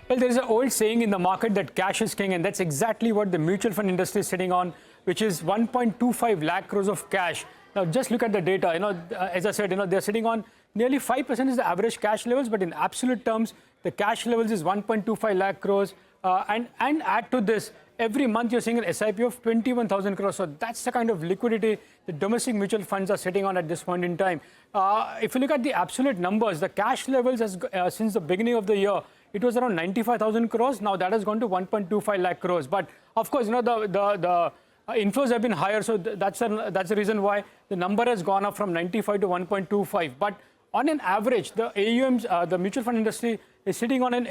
Well, there is an old saying in the market that cash is king, and that's exactly what the mutual fund industry is sitting on, which is 1.25 lakh crores of cash. Now, just look at the data. As I said, they're sitting on nearly 5% is the average cash levels, but in absolute terms, the cash levels is 1.25 lakh crores. And add to this, every month you're seeing an SIP of 21,000 crores. So that's the kind of liquidity the domestic mutual funds are sitting on at this point in time. If you look at the absolute numbers, the cash levels since the beginning of the year, it was around 95,000 crores. Now that has gone to 1.25 lakh crores. But of course, the inflows have been higher. So that's the reason why the number has gone up from 95 to 1.25. But on an average, the AUMs, the mutual fund industry is sitting on an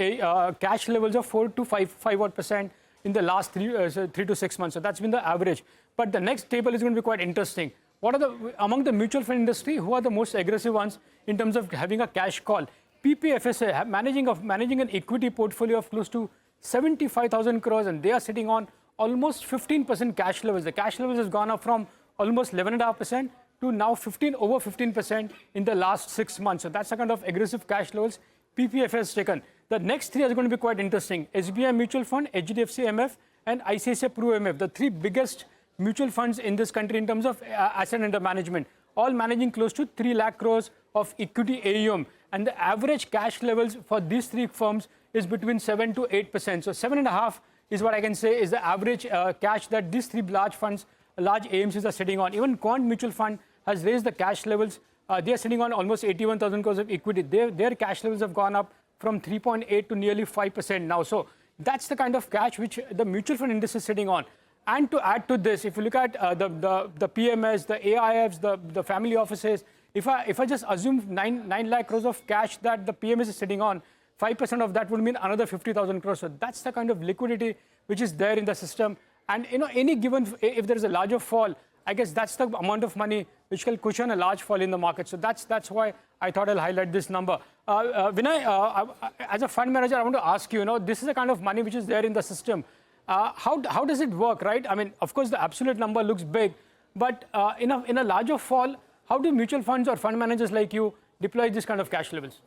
cash levels of 4 to 5% in the last 3 to 6 months. So that's been the average. But the next table is going to be quite interesting. What are among the mutual fund industry, who are the most aggressive ones in terms of having a cash call? PPFSA managing an equity portfolio of close to 75,000 crores, and they are sitting on almost 15% cash levels. The cash levels has gone up from almost 11.5% to now over 15% in the last 6 months. So that's the kind of aggressive cash levels PPF has taken. The next three are going to be quite interesting. SBI Mutual Fund, HDFC MF, and ICICI Pru MF, the three biggest mutual funds in this country in terms of asset under management, all managing close to 3 lakh crores of equity AUM. And the average cash levels for these three firms is between 7 to 8%. So 7.5 is what I can say is the average cash that these three large funds, large AMCs are sitting on. Even Quant Mutual Fund has raised the cash levels. They are sitting on almost 81,000 crores of equity. Their cash levels have gone up from 3.8 to nearly 5% now. So that's the kind of cash which the mutual fund industry is sitting on. And to add to this, if you look at the PMS, the AIFs, the family offices, if I just assume 9 lakh crores of cash that the PMS is sitting on, 5% of that would mean another 50,000 crores. So that's the kind of liquidity which is there in the system. And any given, if there is a larger fall, I guess that's the amount of money which can cushion a large fall in the market. So that's why I thought I'll highlight this number. Vinay, as a fund manager, I want to ask you, this is the kind of money which is there in the system. How does it work, right? I mean, of course, the absolute number looks big, but in a larger fall, how do mutual funds or fund managers like you deploy this kind of cash levels?